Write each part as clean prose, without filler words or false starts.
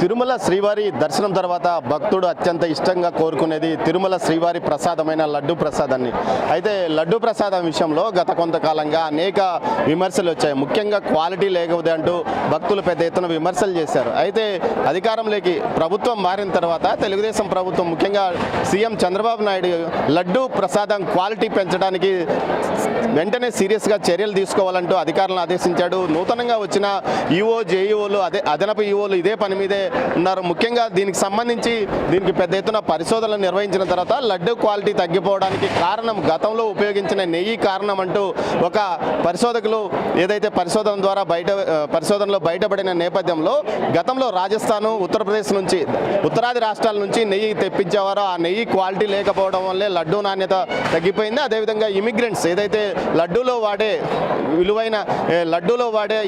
తిరుమల శ్రీవారి దర్శనం తర్వాత భక్తుడు అత్యంత ఇష్టంగా కోరుకునేది తిరుమల శ్రీవారి ప్రసాదమైన లడ్డు ప్రసాదాన్ని. అయితే లడ్డు ప్రసాదం విషయంలో గత కొంతకాలంగా అనేక విమర్శలు వచ్చాయి. ముఖ్యంగా క్వాలిటీ లేకపోతే అంటూ భక్తులు పెద్ద ఎత్తున విమర్శలు చేశారు. అయితే అధికారంలోకి ప్రభుత్వం మారిన తర్వాత తెలుగుదేశం ప్రభుత్వం ముఖ్యంగా సీఎం చంద్రబాబు నాయుడు లడ్డు ప్రసాదం క్వాలిటీ పెంచడానికి వెంటనే సీరియస్గా చర్యలు తీసుకోవాలంటూ అధికారులను ఆదేశించాడు. నూతనంగా వచ్చిన ఈఓ జేఈఓలు అదనపు ఈఓలు ఇదే పని మీదే ఉన్నారు. ముఖ్యంగా దీనికి సంబంధించి దీనికి పెద్ద ఎత్తున పరిశోధనలు నిర్వహించిన తర్వాత లడ్డు క్వాలిటీ తగ్గిపోవడానికి కారణం గతంలో ఉపయోగించిన నెయ్యి కారణం అంటూ ఒక పరిశోధకులు ఏదైతే పరిశోధనలో బయటపడిన నేపథ్యంలో గతంలో రాజస్థాన్, ఉత్తరప్రదేశ్ నుంచి ఉత్తరాది రాష్ట్రాల నుంచి నెయ్యి తెప్పించేవారో ఆ నెయ్యి క్వాలిటీ లేకపోవడం వల్లే లడ్డు నాణ్యత తగ్గిపోయింది. అదేవిధంగా ఇమిగ్రెంట్స్ ఏదైతే లడ్డూలో వాడే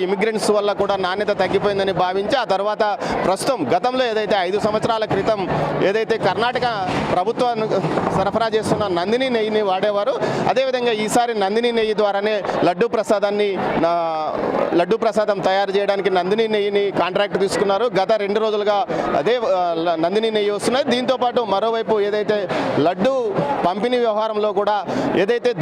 ఇమిగ్రెంట్స్ వల్ల కూడా నాణ్యత తగ్గిపోయిందని భావించి ఆ తర్వాత ప్రస్తుతం గతంలో ఏదైతే 5 సంవత్సరాల క్రితం ఏదైతే కర్ణాటక ప్రభుత్వాన్ని సరఫరా చేస్తున్న నందిని నెయ్యిని వాడేవారు. అదేవిధంగా ఈసారి నందిని నెయ్యి ద్వారానే లడ్డు ప్రసాదం తయారు చేయడానికి నందిని నెయ్యిని కాంట్రాక్ట్ తీసుకున్నారు. గత 2 రోజులుగా అదే నందిని నెయ్యి వస్తున్నాయి. దీంతోపాటు మరోవైపు ఏదైతే లడ్డు పంపిణీ వ్యవహారంలో కూడా ఏదైతే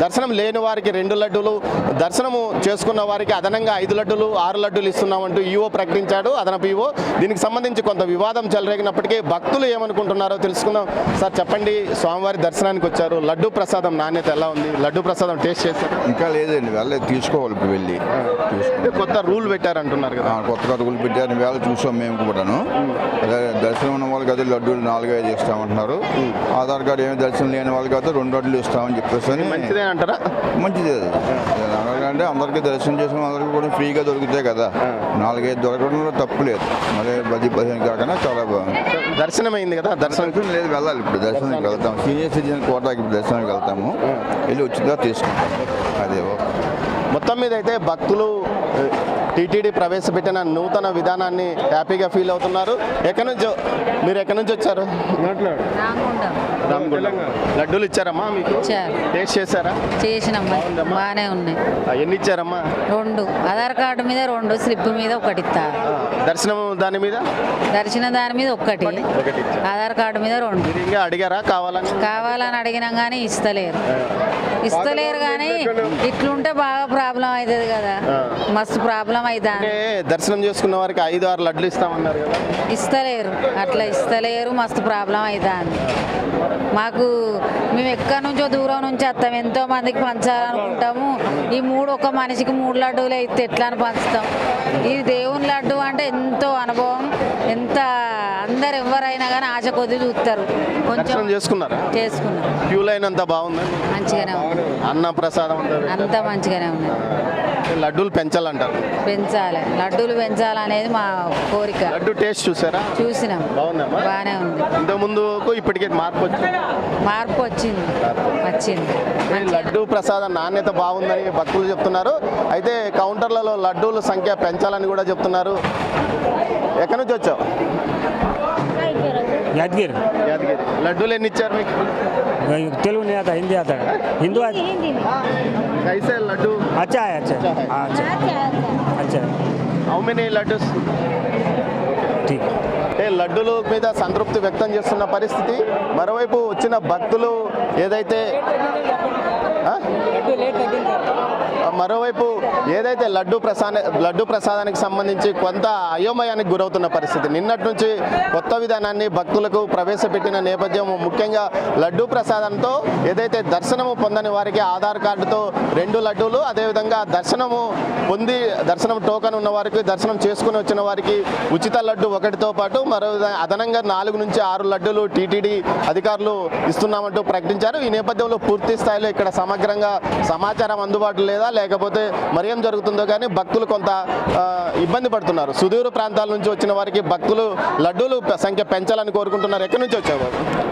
దర్శనం లేని వారికి 2 లడ్డూలు, దర్శనము చేసుకున్న వారికి అదనంగా 5 లడ్డూలు, 6 లడ్డూలు ఇస్తున్నామంటూ ఈఓ ప్రకటించాడు, అదనపు ఈఓ. దీనికి సంబంధించి కొంత వివాదం చెలరేగినప్పటికీ భక్తులు ఏమనుకుంటున్నారో తెలుసుకుందాం. సార్ చెప్పండి, స్వామివారి దర్శనానికి వచ్చారు, లడ్డు ప్రసాదం నాణ్యత ఎలా ఉంది? లడ్డు ప్రసాదం టేస్ట్ చేశారు? ఇంకా లేదండి, వెళ్ళే తీసుకోవాలి. ఇప్పుడు వెళ్ళి కొత్త రూల్ పెట్టారంటున్నారు కదా? కొత్తగా రూల్ పెట్టారు, వేళ చూసాం మేము కూడాను. అదే దర్శనం ఉన్న వాళ్ళకి అయితే లడ్డూలు 4-5 ఇస్తామంటున్నారు. ఆధార్ కార్డు ఏమి దర్శనం లేని వాళ్ళకి అయితే 2 లడ్డూలు ఇస్తామని చెప్పేసి. మంచిదే అంటారా? మంచిది అంటే అందరికీ దర్శనం చేసిన అందరికీ కూడా ఫ్రీగా దొరుకుతాయి కదా. 4-5 దొరకడంలో తప్పు లేదు. మరి 10-15 కాకుండా చాలా బాగుంది. దర్శనం అయింది కదా? దర్శనం లేదు, వెళ్ళాలి. ఇప్పుడు దర్శనానికి వెళ్తాము. సీనియర్ సిటిజన్ కోటాకి ఇప్పుడు దర్శనానికి వెళ్తాము. వెళ్ళి వచ్చిందా తీసుకుంటాం. అదే మొత్తం మీద అయితే భక్తులు టీటీడీ ప్రవేశపెట్టిన నూతన విధానాన్ని హ్యాపీగా ఫీల్ అవుతున్నారు. మీరు ఎక్కడి నుంచి వచ్చారు? లడ్డూలు ఇచ్చారమ్మా మీకు? టేస్ట్ చేశారా? చేసినమ్మా, బాగానే ఉన్నాయి. ఎన్ని ఇచ్చారమ్మా? 2. ఆధార్ కార్డు మీద 2, స్లిప్ మీద 1 ఇస్తారు. దర్శనం దాని మీద 1, ఆధార్ కార్డు మీద 2. ఇంకా అడిగారా కావాలని అడిగినాం కానీ ఇస్తలేరు కానీ ఇట్లుంటే బాగా ప్రాబ్లం అవుతుంది కదా. మస్తు ప్రాబ్లం అవుతా. దర్శనం చేసుకున్న వారికి 5-6 లడ్లు ఇస్తామన్నారు కదా? ఇస్తలేరు, మస్తు ప్రాబ్లం అవుతా. మేము ఎక్కడి నుంచో దూరం నుంచి వస్తాం, ఎంతో మందికి పంచాలనుకుంటాము. ఈ 3 ఒక మనిషికి 3 లడ్డూలు అయితే ఎట్లా అని పంచుతాం? ఇది దేవుని లడ్డు అంటే ఎంతో అనుభవం. అందరు ఎవరైనా కానీ ఆశ కొద్ది చూస్తారు. కొంచెం చేసుకున్నాం. క్యూ లైన్ అంతా బాగుంది, మంచిగానే ఉంది. అన్న ప్రసాదం అంతా మంచిగానే ఉంది. లడ్డూలు పెంచాలంటారు? లడ్డూలు పెంచాలనేది మా కోరిక. లడ్డు టేస్ట్ చూసారా? చూసినాం, బాగానే ఉంది. ఇంతకు ముందుకు ఇప్పటికే మార్పు వచ్చింది. లడ్డు ప్రసాదం నాణ్యత బాగుందని భక్తులు చెప్తున్నారు. అయితే కౌంటర్లలో లడ్డూల సంఖ్య పెంచాలని కూడా చెప్తున్నారు. ఎక్కడి నుంచి వచ్చావు? यादगिर लड्डू लेने इच्छा तेलुगु नहीं आता, हिंदी आता है. हिंदू कैसे लड्डू? अच्छा है. How many laddus? ठीक. లడ్డూల మీద సంతృప్తి వ్యక్తం చేస్తున్న పరిస్థితి. మరోవైపు వచ్చిన భక్తులు ఏదైతే లడ్డు ప్రసాదానికి సంబంధించి కొంత అయోమయానికి గురవుతున్న పరిస్థితి. నిన్నటి నుంచి కొత్త విధానాన్ని భక్తులకు ప్రవేశపెట్టిన నేపథ్యం. ముఖ్యంగా లడ్డు ప్రసాదంతో ఏదైతే దర్శనము పొందని వారికి ఆధార్ కార్డుతో 2 లడ్డూలు, అదేవిధంగా దర్శనం టోకన్ ఉన్న వారికి, దర్శనం చేసుకుని వచ్చిన వారికి ఉచిత లడ్డు 1తో పాటు మరో అదనంగా 4 నుంచి 6 లడ్డూలు టీటీడీ అధికారులు ఇస్తున్నామంటూ ప్రకటించారు. ఈ నేపథ్యంలో పూర్తి స్థాయిలో ఇక్కడ సమగ్రంగా సమాచారం అందుబాటులో లేదా, లేకపోతే మరేం జరుగుతుందో కానీ భక్తులు కొంత ఇబ్బంది పడుతున్నారు. సుదూర ప్రాంతాల నుంచి వచ్చిన వారికి భక్తులు లడ్డూలు సంఖ్య పెంచాలని కోరుకుంటున్నారు. ఎక్కడి నుంచి వచ్చారు?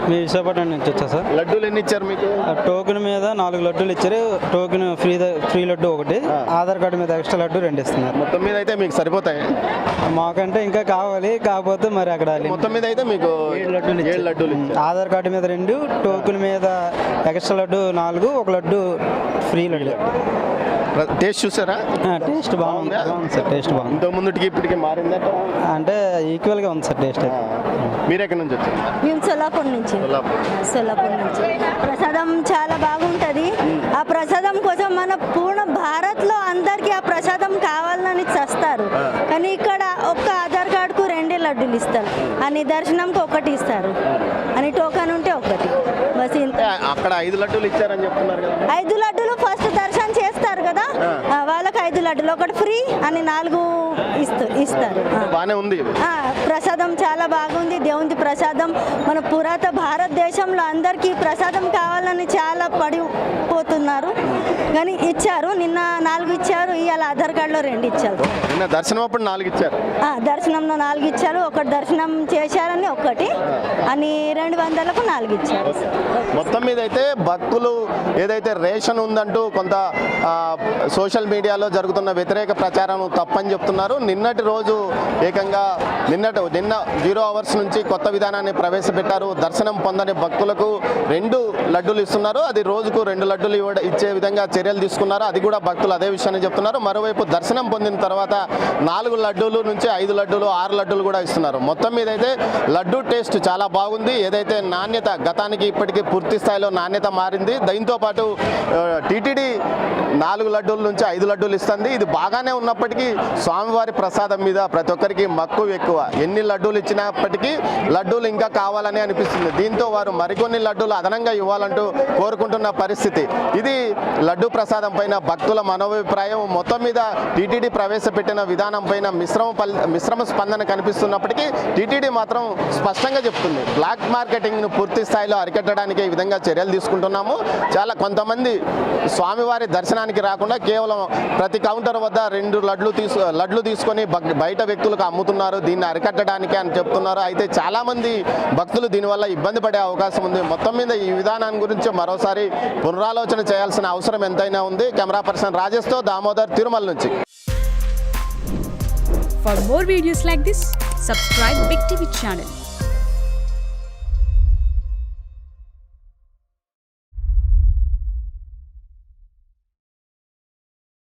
మీ విశాఖపట్నం నుంచి వచ్చా సార్. లడ్డూలు ఎన్ని ఇచ్చారు మీకు? టోకెన్ మీద 4 లడ్డూలు ఇచ్చారు. Token free laddu 1, Aadhaar card మీద ఎక్స్ట్రా లడ్డు 2 ఇస్తున్నారు. మొత్తం మీద అయితే మీకు సరిపోతాయి? మాకంటే ఇంకా కావాలి, కాకపోతే మరి అక్కడ మొత్తం మీద అయితే మీకు 7 లడ్డూలు. ఆధార్ కార్డు మీద 2, టోకెన్ మీద extra laddu 4, 1 laddu free laddu. Taste చూసారా? టేస్ట్ బాగుంది సార్, టేస్ట్ బాగుంది. ఇంత ముందుకి ఇప్పటికి మారిందా? అంటే ఈక్వల్గా ఉంది సార్ టేస్ట్ అయితే. మీరు ఎక్కడి నుంచి వచ్చారు? మేము సొల్లాపూర్ నుంచి. సొల్లాపూర్ నుంచి ప్రసాదం చాలా బాగుంటుంది. ఆ ప్రసాదం కోసం మన పూర్ణ భారత్లో అందరికీ ఆ ప్రసాదం కావాలని చస్తారు, కానీ ఇక్కడ ఒక్క ఆధార్ కార్డుకు 2 లడ్డూలు ఇస్తారు, ఆ నిదర్శనంకి 1 ఇస్తారు, అని టోకన్ ఉంటే 1 బస్ ఇంత. అక్కడ 5 లడ్డూలు ఇచ్చారని చెప్తున్నారు కదా? 5 లడ్డూలు ఫస్ట్ దర్శనం చేస్తారు కదా, వాళ్ళకి 5 లడ్డూలు, 1 ఫ్రీ అని 4 ఇస్తారు. బాగానే ఉంది. ప్రసాదం చాలా బాగుంది, దేవుని ప్రసాదం. మన పురాతన భారతదేశంలో అందరికీ ప్రసాదం కావాలని చాలా పడిపోతున్నారు, కానీ ఇచ్చారు. నిన్న 4 ఇచ్చారు, ఇవాళ ఆధార్ కార్డులో 2 ఇచ్చారు. నిన్న దర్శనం అప్పుడు 4 ఇచ్చారు. దర్శనంలో 4 ఇచ్చారు, 1 దర్శనం చేశారని 1 అని 200కు 4 ఇచ్చారు. మొత్తం మీద అయితే భక్తులు ఏదైతే రేషన్ ఉందంటూ కొంత సోషల్ మీడియాలో జరుగుతున్న వ్యతిరేక ప్రచారం తప్పని చెప్తున్నారు. నిన్నటి రోజు ఏకంగా నిన్న 0 hours నుంచి కొత్త విధానాన్ని ప్రవేశపెట్టారు. దర్శనం పొందని భక్తులకు 2 లడ్డూలు ఇస్తున్నారు. అది రోజుకు 2 లడ్డూలు ఇచ్చే విధంగా చర్యలు తీసుకున్నారు. అది కూడా భక్తులు అదే విషయాన్ని చెప్తున్నారు. మరోవైపు దర్శనం పొందిన తర్వాత 4 లడ్డూలు నుంచి 5 లడ్డూలు 6 లడ్డూలు కూడా ఇస్తున్నారు. మొత్తం మీద అయితే లడ్డూ టేస్ట్ చాలా బాగుంది. ఏదైతే నాణ్యత గతానికి ఇప్పటికీ పూర్తి స్థాయిలో నాణ్యత మారింది. దీంతో పాటు టీటీడీ 4 లడ్డూల నుంచి 5 లడ్డూలు ఇస్తుంది. ఇది బాగానే ఉన్నప్పటికీ స్వామివారి ప్రసాదం మీద ప్రతి ఒక్కరికి మక్కువ ఎక్కువ. ఎన్ని లడ్డూలు ఇచ్చినప్పటికీ లడ్డూలు ఇంకా కావాలని అనిపిస్తుంది. దీంతో వారు మరికొన్ని లడ్డూలు అదనంగా ఇవ్వాలంటూ కోరుకుంటున్న పరిస్థితి. ఇది లడ్డూ ప్రసాదం పైన భక్తుల మనోభిప్రాయం. మొత్తం మీద టీటీడీ ప్రవేశపెట్టిన విధానం పైన మిశ్రమ స్పందన కనిపిస్తున్నప్పటికీ టీటీడీ మాత్రం స్పష్టంగా చెప్తుంది, బ్లాక్ మార్కెటింగ్ను పూర్తి స్థాయిలో అరికట్టడానికి ఈ విధంగా చర్యలు తీసుకుంటున్నాము. చాలా కొంతమంది స్వామివారి దర్శనానికి రాకుండా కేవలం ప్రతి కౌంటర్ వద్ద 2 లడ్లు తీసుకొని బయట వ్యక్తులకు అమ్ముతున్నారు. దీన్ని అరికట్టడానికి అని చెప్తున్నారు. అయితే చాలామంది భక్తులు దీనివల్ల ఇబ్బంది పడే అవకాశం ఉంది. మొత్తం మీద ఈ విధానాన్ని గురించి మరోసారి పునరాలోచన చేయాల్సిన అవసరం ఎంతైనా ఉంది. కెమెరా పర్సన్ రాజేష్తో దామోదర్, తిరుమల నుంచి. For more videos like this, subscribe Big TV channel.